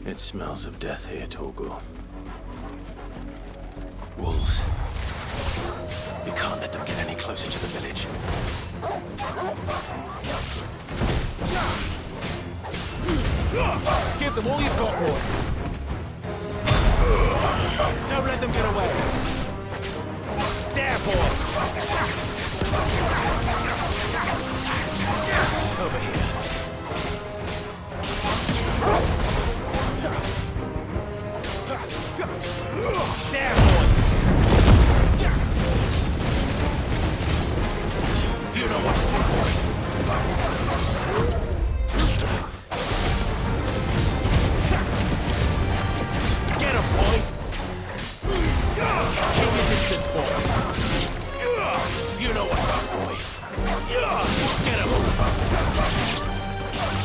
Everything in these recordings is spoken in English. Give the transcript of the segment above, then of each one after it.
It smells of death here, Torgul. Wolves. We can't let them get any closer to the village. Give them all you've got, boy. Don't let them get away. There, boy. Over here. There, boy. You know what to do, boy. Get him, boy. Keep your distance, boy. You know what to do, boy. Get him.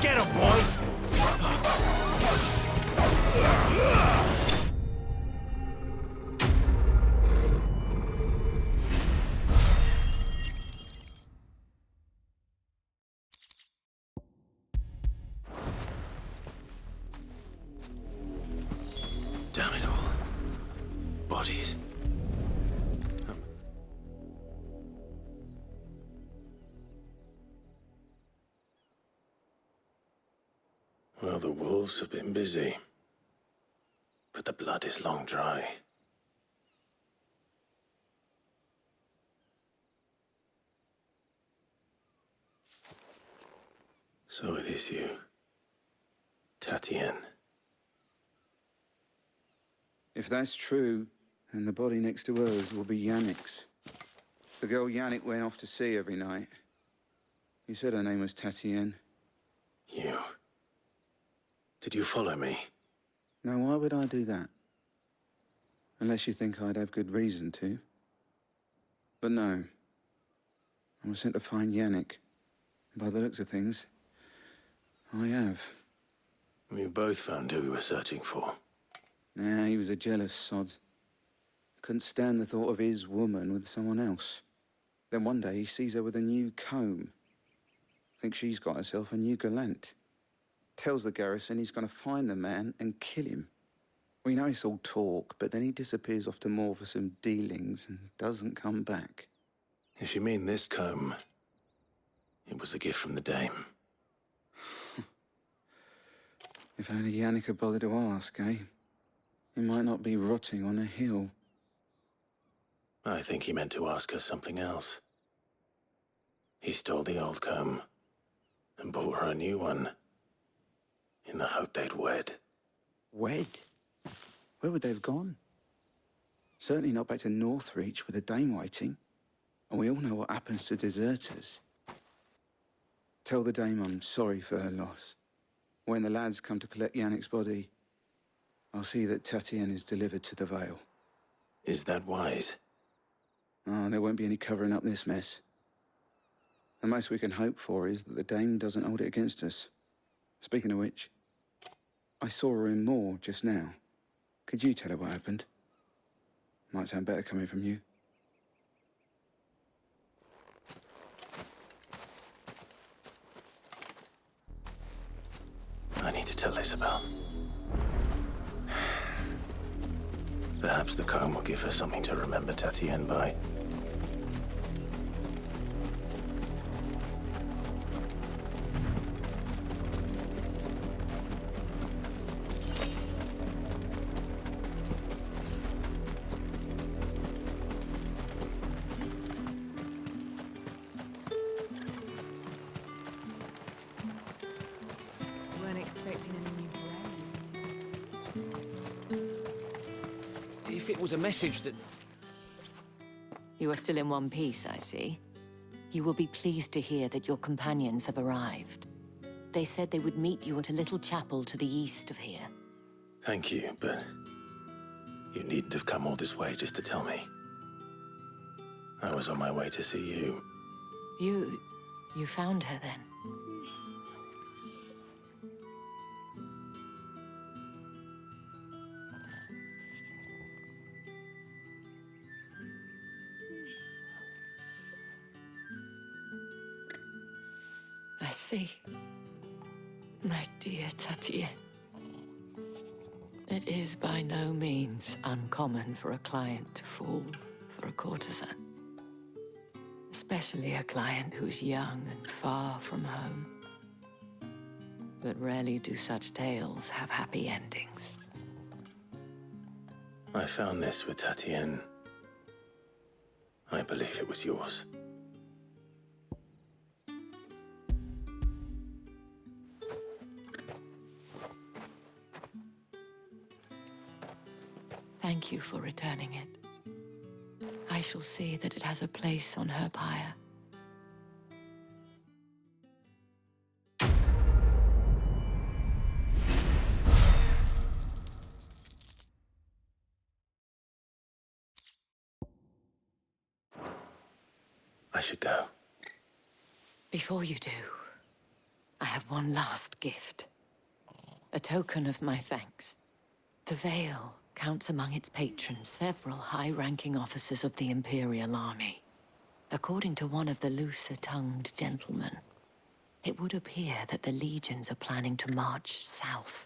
Get him, boy. Damn it all. Bodies. Well, the wolves have been busy. But the blood is long dry. So it is you, Tatienne. If that's true, then the body next to hers will be Yannick's. The girl Yannick went off to sea every night. You said her name was Tatienne. You. Did you follow me? Now, why would I do that? Unless you think I'd have good reason to. But no. I was sent to find Yannick. By the looks of things, I have. We both found who we were searching for. Nah, he was a jealous sod. Couldn't stand the thought of his woman with someone else. Then one day he sees her with a new comb. Thinks she's got herself a new gallant. Tells the garrison he's going to find the man and kill him. We know it's all talk, but then he disappears off to Moor for some dealings and doesn't come back. If you mean this comb, it was a gift from the dame. If only Yannick had bothered to ask, eh? He might not be rotting on a hill. I think he meant to ask her something else. He stole the old comb and bought her a new one in the hope they'd wed. Wed? Where would they have gone? Certainly not back to Northreach with a dame waiting. And we all know what happens to deserters. Tell the dame I'm sorry for her loss. When the lads come to collect Yannick's body, I'll see that Tatienne is delivered to the Vale. Is that wise? Oh, there won't be any covering up this mess. The most we can hope for is that the dame doesn't hold it against us. Speaking of which, I saw her in Moor just now. Could you tell her what happened? Might sound better coming from you. I need to tell Isabel. Perhaps the comb will give her something to remember Tatienne by. Weren't expecting any new brand. If it was a message that... You are still in one piece, I see. You will be pleased to hear that your companions have arrived. They said they would meet you at a little chapel to the east of here. Thank you, but you needn't have come all this way just to tell me. I was on my way to see you. You found her then? I see. My dear Tatienne. It is by no means uncommon for a client to fall for a courtesan. Especially a client who's young and far from home. But rarely do such tales have happy endings. I found this with Tatienne. I believe it was yours. Thank you for returning it. I shall see that it has a place on her pyre. I should go. Before you do, I have one last gift. A token of my thanks. The Veil counts among its patrons several high-ranking officers of the Imperial Army. According to one of the looser-tongued gentlemen, it would appear that the legions are planning to march south.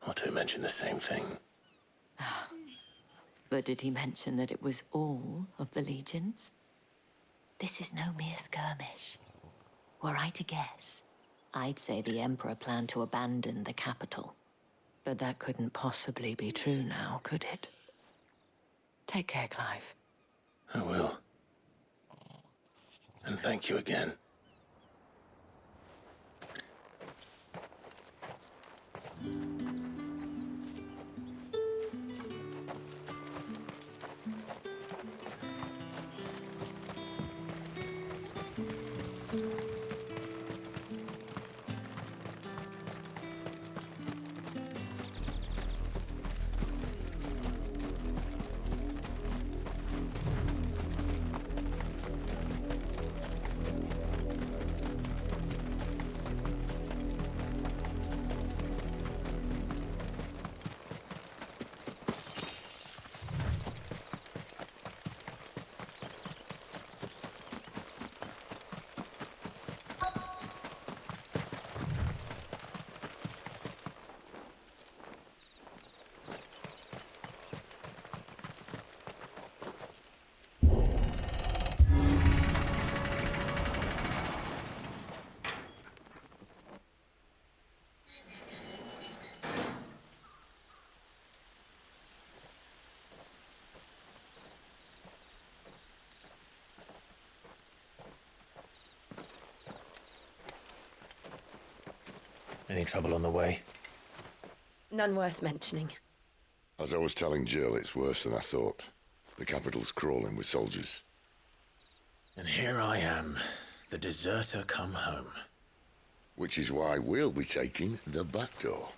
Or to mention the same thing. But did he mention that it was all of the legions? This is no mere skirmish. Were I to guess, I'd say the Emperor planned to abandon the capital. But that couldn't possibly be true now, could it? Take care, Clive. I will. And thank you again. Any trouble on the way? None worth mentioning. As I was telling Jill, it's worse than I thought. The capital's crawling with soldiers. And here I am, the deserter come home. Which is why we'll be taking the back door.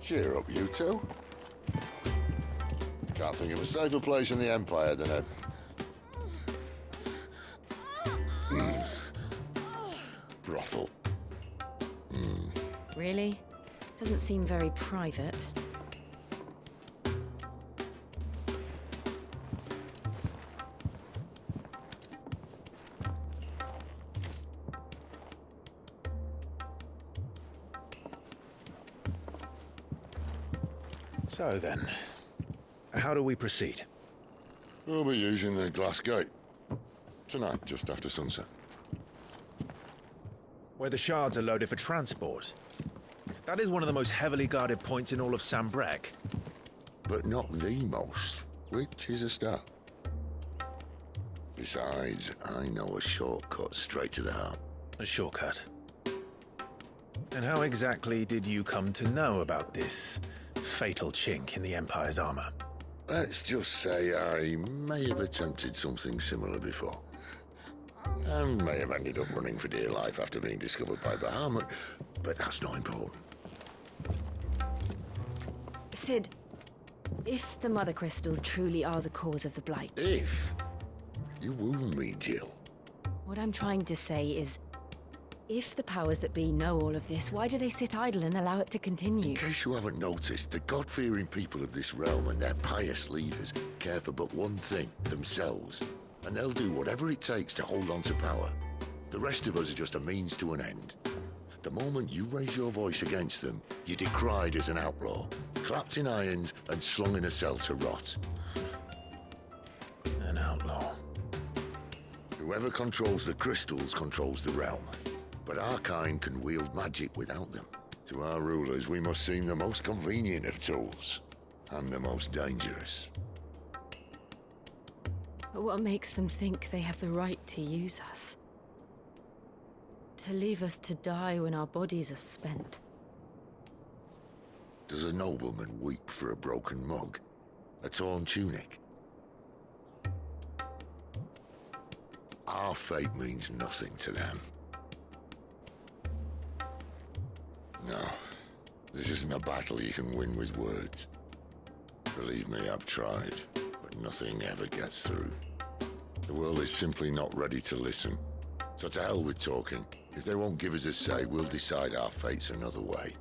Cheer up, you two. Can't think of a safer place in the Empire than a... brothel. Really? Doesn't seem very private. So then, how do we proceed? We'll be using the glass gate. Tonight, just after sunset. Where the shards are loaded for transport. That is one of the most heavily guarded points in all of Sambrek. But not the most, which is a start. Besides, I know a shortcut straight to the heart. A shortcut. And how exactly did you come to know about this fatal chink in the Empire's armor? Let's just say I may have attempted something similar before. And may have ended up running for dear life after being discovered by Bahamut, but that's not important. Sid, if the Mother Crystals truly are the cause of the Blight... If? You wound me, Jill. What I'm trying to say is, if the powers that be know all of this, why do they sit idle and allow it to continue? In case you haven't noticed, the God-fearing people of this realm and their pious leaders care for but one thing, themselves. And they'll do whatever it takes to hold on to power. The rest of us are just a means to an end. The moment you raise your voice against them, you're decried as an outlaw, clapped in irons and slung in a cell to rot. An outlaw. Whoever controls the crystals controls the realm. But our kind can wield magic without them. To our rulers, we must seem the most convenient of tools, and the most dangerous. But what makes them think they have the right to use us? To leave us to die when our bodies are spent? Does a nobleman weep for a broken mug? A torn tunic? Our fate means nothing to them. No, this isn't a battle you can win with words. Believe me, I've tried, but nothing ever gets through. The world is simply not ready to listen. So to hell with talking. If they won't give us a say, we'll decide our fates another way.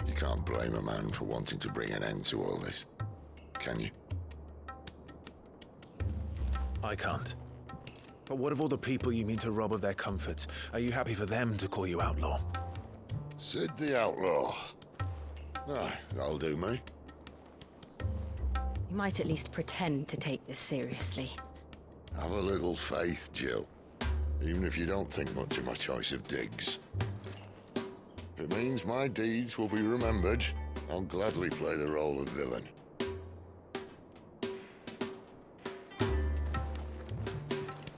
You can't blame a man for wanting to bring an end to all this, can you? I can't. But what of all the people you mean to rob of their comforts? Are you happy for them to call you outlaw? Sid the Outlaw. Ah, that'll do me. You might at least pretend to take this seriously. Have a little faith, Jill. Even if you don't think much of my choice of digs. If it means my deeds will be remembered, I'll gladly play the role of villain.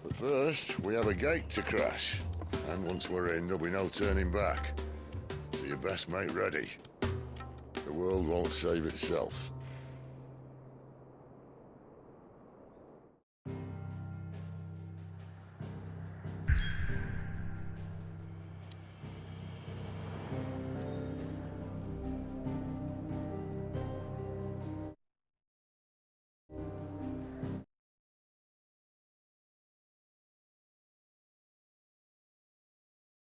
But first, we have a gate to crash. And once we're in, there'll be no turning back. So you best make ready. The world won't save itself.